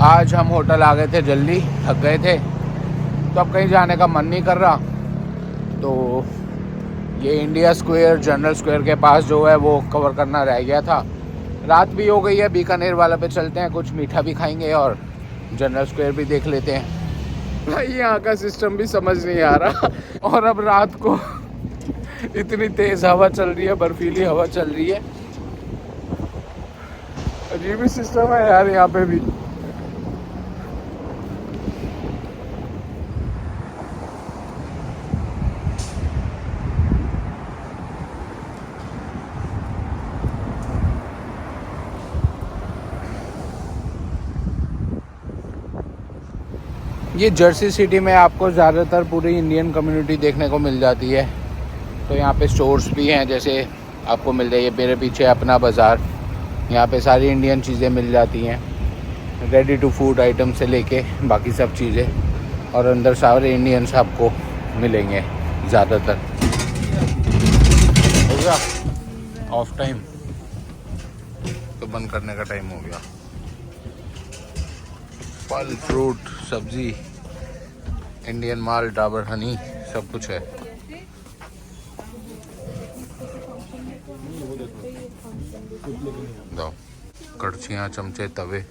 आज हम होटल आ गए थे जल्दी, थक गए थे, तो अब कहीं जाने का मन नहीं कर रहा। तो ये इंडिया स्क्वायर, जनरल स्क्वायर के पास जो है वो कवर करना रह गया था। रात भी हो गई है, बीकानेर वाला पे चलते हैं, कुछ मीठा भी खाएंगे और जनरल स्क्वायर भी देख लेते हैं। भाई यहाँ का सिस्टम भी समझ नहीं आ रहा। और अब रात को इतनी तेज़ हवा चल रही है, बर्फीली हवा चल रही है। अजीब ही सिस्टम है यार यहाँ पे भी। ये जर्सी सिटी में आपको ज़्यादातर पूरी इंडियन कम्युनिटी देखने को मिल जाती है। तो यहाँ पे स्टोर्स भी हैं, जैसे आपको मिल जाइए मेरे पीछे अपना बाज़ार, यहाँ पे सारी इंडियन चीज़ें मिल जाती हैं, रेडी टू फूड आइटम से लेके बाकी सब चीज़ें। और अंदर सारे इंडियंस आपको मिलेंगे ज़्यादातर। हो गया ऑफ टाइम, तो बंद करने का टाइम हो गया। फल, फ्रूट, सब्जी, इंडियन माल, डाबर हनी, सब कुछ है। दो कड़छियाँ, चमचे, तवे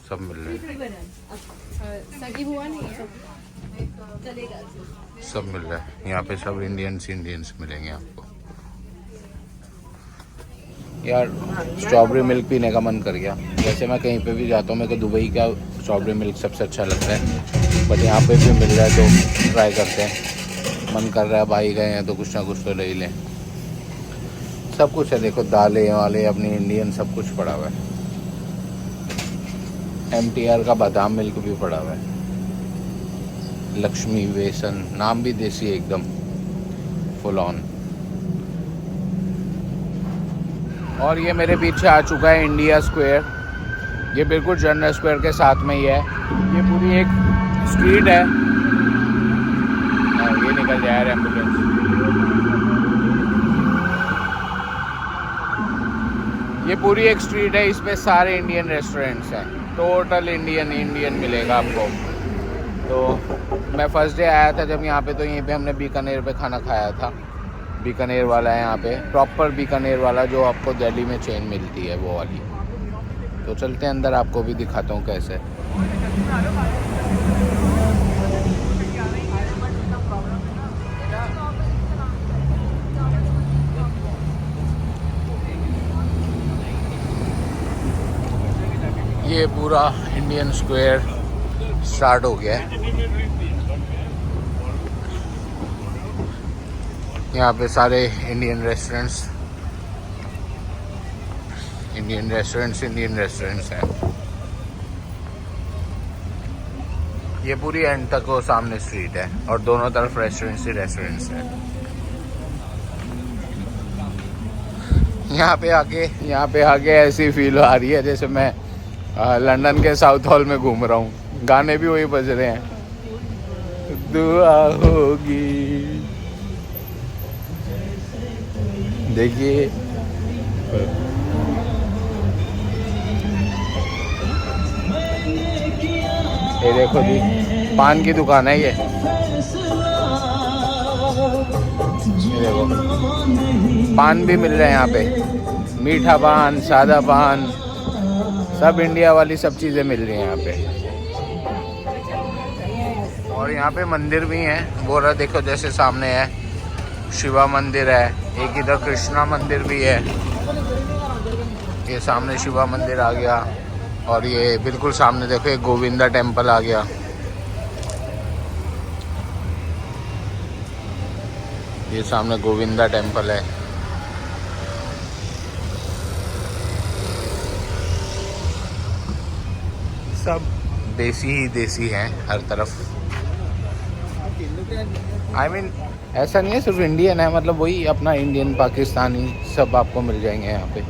सब मिल रहे हैं, सब मिल रहा है यहाँ पे। सब इंडियंस मिलेंगे आपको। यार स्ट्रॉबेरी मिल्क पीने का मन कर गया। वैसे मैं कहीं पे भी जाता हूँ, मेरे को दुबई का स्ट्रॉबेरी मिल्क सबसे अच्छा लगता है, बट यहाँ पे भी मिल रहा है तो ट्राई करते हैं। मन कर रहा है, भाई गए हैं तो कुछ ना कुछ तो ले ही लें। सब कुछ है, देखो दालें वाले अपनी इंडियन सब कुछ पड़ा हुआ है। MTR का बादाम मिल्क भी पड़ा हुआ है। लक्ष्मी बेसन, नाम भी देसी एकदम, फुल ऑन। और ये मेरे पीछे आ चुका है इंडिया स्क्वायर। ये बिल्कुल जनरल स्क्वायर के साथ में ही है। ये पूरी एक स्ट्रीट है। ये निकल जाए यार एम्बुलेंस। ये पूरी एक स्ट्रीट है, इस पे सारे इंडियन रेस्टोरेंट्स हैं। टोटल इंडियन मिलेगा आपको। तो मैं फर्स्ट डे आया था जब यहाँ पे, तो यहीं पे हमने बीकानेर पे खाना खाया था। बीकानेर वाला है यहाँ पे, प्रॉपर बीकानेर वाला जो आपको दिल्ली में चेन मिलती है वो वाली। तो चलते हैं अंदर, आपको भी दिखाता हूँ कैसे। ये पूरा इंडियन स्क्वायर स्टार्ट हो गया है। यहाँ पे सारे इंडियन रेस्टोरेंट्स हैं। ये पूरी एंड तक वो सामने स्ट्रीट है और दोनों तरफ रेस्टोरेंट्स हैं। यहाँ पे आके ऐसी फील आ रही है जैसे मैं लंदन के साउथ हॉल में घूम रहा हूँ। गाने भी वही बज रहे हैं, दुआ होगी। देखिए ये देखो जी, पान की दुकान है ये देखो, पान भी मिल रहे हैं यहाँ पे। मीठा पान, सादा पान, सब इंडिया वाली सब चीज़ें मिल रही हैं यहाँ पे। और यहाँ पे मंदिर भी हैं, वो रहा देखो, जैसे सामने है शिवा मंदिर है, एक इधर कृष्णा मंदिर भी है। ये सामने शिवा मंदिर आ गया और ये बिल्कुल सामने देखो एक गोविंदा टेम्पल आ गया। ये सामने गोविंदा टेम्पल है। सब देसी हैं हर तरफ। I mean, ऐसा नहीं है सिर्फ इंडियन है, मतलब वही अपना इंडियन, पाकिस्तानी सब आपको मिल जाएंगे यहाँ पे।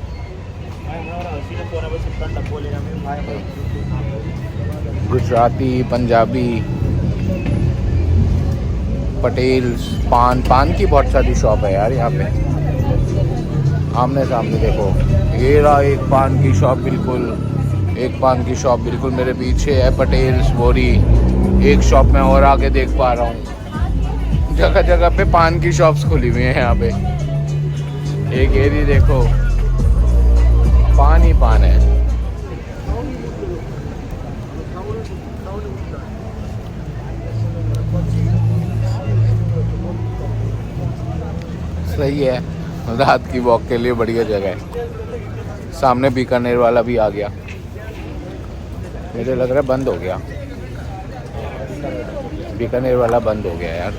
गुजराती, पंजाबी, पटेल्स, पान की बहुत सारी शॉप है यार यहाँ पे। आमने सामने देखो, ये रहा एक पान की शॉप बिल्कुल एक पान की शॉप बिल्कुल मेरे पीछे है, पटेल्स बोरी। एक शॉप में और आगे देख पा रहा हूँ, जगह जगह पे पान की शॉप्स खुली हुई हैं यहाँ पे। एक एरी देखो, पान ही पान है। सही है, रात की वॉक के लिए बढ़िया जगह है। सामने बीकानेर वाला भी आ गया, मुझे लग रहा है बंद हो गया। बीकानेर वाला बंद हो गया यार।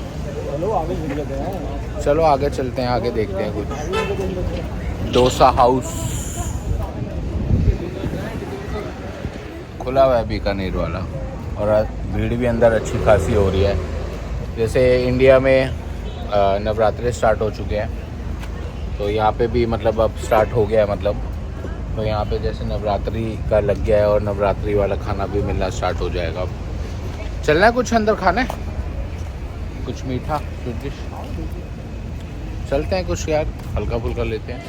चलो आगे चलते हैं, आगे देखते हैं कुछ। डोसा हाउस खुला हुआ है बीकानेर वाला, और भीड़ भी अंदर अच्छी खासी हो रही है। जैसे इंडिया में नवरात्रे स्टार्ट हो चुके हैं, तो यहाँ पे भी मतलब अब स्टार्ट हो गया है मतलब। तो यहाँ पे जैसे नवरात्रि का लग गया है और नवरात्रि वाला खाना भी मिलना स्टार्ट हो जाएगा। अब चलना है कुछ अंदर खाने, कुछ मीठा स्वीट डिश। चलते हैं कुछ यार, हल्का फुल्का लेते हैं।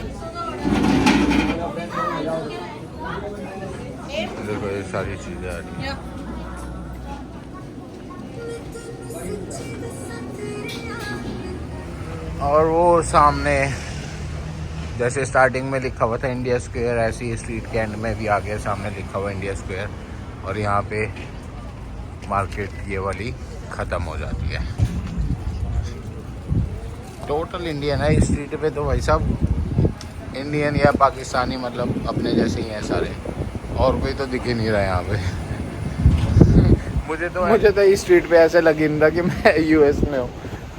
देखो ये सारी चीज़ें आ रही हैं। और वो सामने जैसे स्टार्टिंग में लिखा हुआ था इंडिया स्क्वायर, ऐसे ही स्ट्रीट के एंड में भी आ गया, सामने लिखा हुआ इंडिया स्क्वायर। और यहाँ पे मार्केट ये वाली ख़त्म हो जाती है। टोटल इंडियन है इस स्ट्रीट पे तो भाई साहब, इंडियन या पाकिस्तानी मतलब अपने जैसे ही हैं सारे, और कोई तो दिख ही नहीं रहा यहाँ पे। मुझे तो इस स्ट्रीट पे ऐसे लग ही नहीं रहा कि मैं यूएस में हूँ।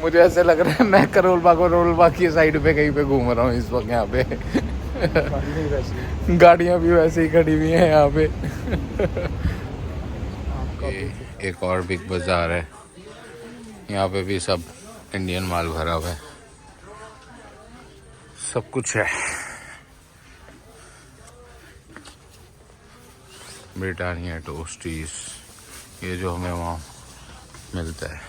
मुझे ऐसे लग रहा है मैं करोल बाग की साइड पे कहीं पे घूम रहा हूँ इस वक्त यहाँ पे। गाड़ियाँ भी वैसे ही खड़ी हुई हैं यहाँ पे। एक और बिग बाजार है, यहाँ पे भी सब इंडियन माल भरा हुआ है, सब कुछ है। ब्रिटानिया टोस्टीज, ये जो हमें वहाँ मिलता है,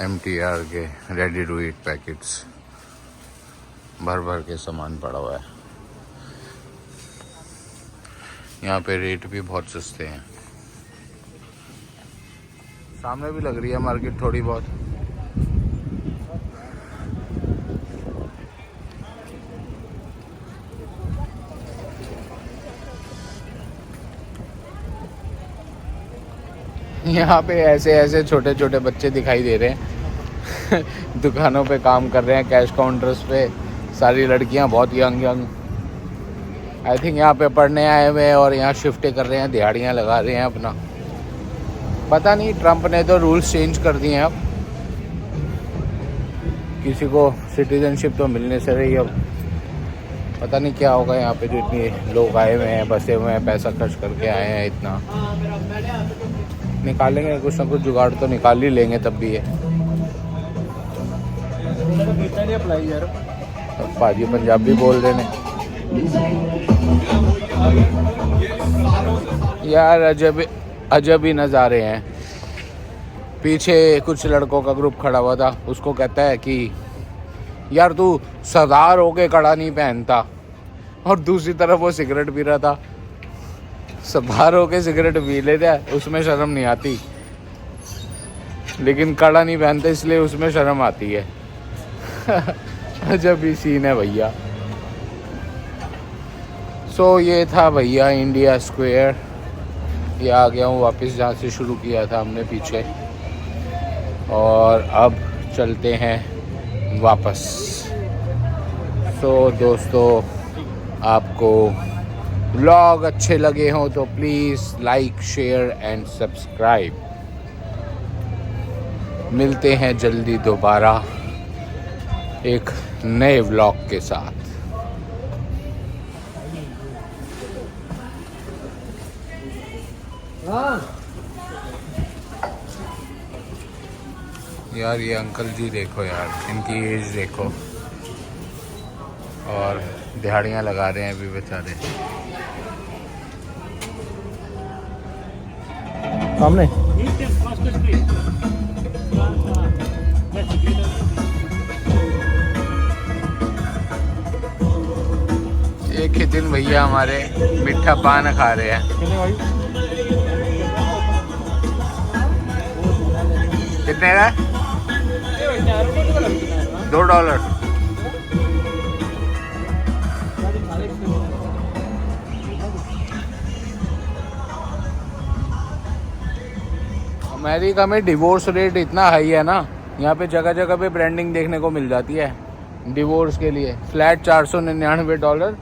MTR के रेडी टू ईट पैकेट्स भर भर के सामान पड़ा हुआ है। यहाँ पे रेट भी बहुत सस्ते हैं। सामने भी लग रही है मार्केट थोड़ी बहुत। यहाँ पे ऐसे ऐसे छोटे छोटे बच्चे दिखाई दे रहे हैं। दुकानों पे काम कर रहे हैं, कैश काउंटर्स पे सारी लड़कियाँ बहुत यंग आई थिंक यहाँ पे पढ़ने आए हुए हैं और यहाँ शिफ्टें कर रहे हैं, दिहाड़ियाँ लगा रहे हैं अपना। पता नहीं, ट्रम्प ने तो रूल्स चेंज कर दिए हैं, अब किसी को सिटीजनशिप तो मिलने से रही। अब पता नहीं क्या होगा यहाँ पे, जो इतने लोग आए हुए हैं, बसे हुए हैं, पैसा खर्च करके आए हैं इतना। निकालेंगे कुछ ना कुछ जुगाड़ तो निकाल ही लेंगे तब भी है। पाजी पंजाबी बोल देने यार, अजब ही नज़ारे हैं। पीछे कुछ लड़कों का ग्रुप खड़ा हुआ था, उसको कहता है कि यार तू सरदार होके कड़ा नहीं पहनता, और दूसरी तरफ वो सिगरेट पी रहा था। सरदार होके सिगरेट पी लेता है, उसमें शर्म नहीं आती, लेकिन कड़ा नहीं पहनते इसलिए उसमें शर्म आती है। अजब ही सीन है भैया। सो ये था भैया इंडिया स्क्वायर। ये आ गया हूँ वापस जहाँ से शुरू किया था हमने पीछे, और अब चलते हैं वापस। सो दोस्तों, आपको व्लॉग अच्छे लगे हों तो please like, share and subscribe. मिलते हैं जल्दी दोबारा एक नए व्लॉग के साथ। यार ये अंकल जी देखो यार, इनकी एज देखो, और दिहाड़ियाँ लगा रहे हैं अभी बेचारे। सामने एक ही दिन भैया हमारे मीठा पान खा रहे हैं। कितने का? $2। अमेरिका में डिवोर्स रेट इतना हाई है ना, यहाँ पे जगह जगह पे ब्रांडिंग देखने को मिल जाती है डिवोर्स के लिए। फ्लैट $499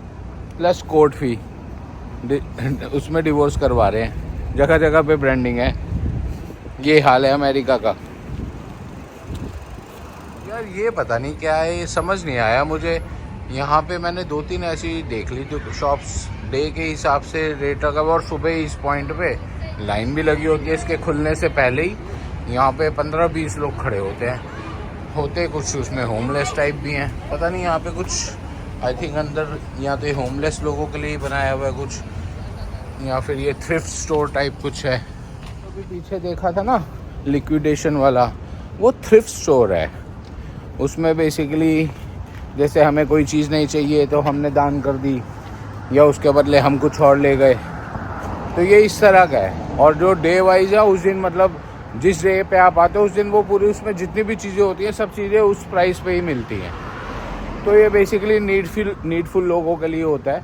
प्लस कोर्ट फी, उसमें डिवोर्स करवा रहे हैं। जगह जगह पे ब्रांडिंग है। ये हाल है अमेरिका का। यार ये पता नहीं क्या है, ये समझ नहीं आया मुझे। यहाँ पे मैंने 2-3 ऐसी देख ली जो शॉप्स डे के हिसाब से रेट रखा हुआ, और सुबह ही इस पॉइंट पे लाइन भी लगी होती है इसके खुलने से पहले ही। यहाँ पे 15-20 लोग खड़े होते हैं। होते कुछ उसमें होमलेस टाइप भी हैं, पता नहीं यहाँ पे कुछ आई थिंक अंदर या तो ये होमलेस लोगों के लिए बनाया हुआ है कुछ, या फिर ये थ्रिफ्ट स्टोर टाइप कुछ है। अभी पीछे देखा था ना लिक्विडेशन वाला, वो थ्रिफ्ट स्टोर है। उसमें बेसिकली जैसे हमें कोई चीज़ नहीं चाहिए तो हमने दान कर दी, या उसके बदले हम कुछ और ले गए, तो ये इस तरह का है। और जो डे वाइज है उस दिन, मतलब जिस डे पे आप आते हो उस दिन वो पूरी उसमें जितनी भी चीज़ें होती हैं सब चीज़ें उस प्राइस पे ही मिलती हैं। तो ये बेसिकली नीडफुल लोगों के लिए होता है।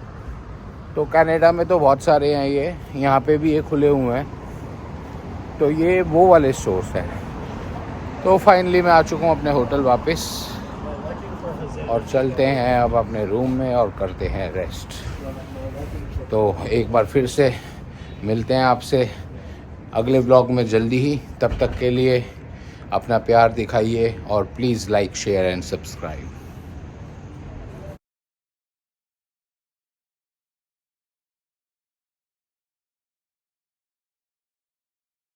तो कनाडा में तो बहुत सारे हैं, ये यहाँ पे भी ये खुले हुए हैं। तो ये वो वाले स्टोर्स हैं। तो फाइनली मैं आ चुका हूँ अपने होटल वापस, और चलते हैं अब अपने रूम में और करते हैं रेस्ट। तो एक बार फिर से मिलते हैं आपसे अगले ब्लॉग में जल्दी ही। तब तक के लिए अपना प्यार दिखाइए और please like share and subscribe.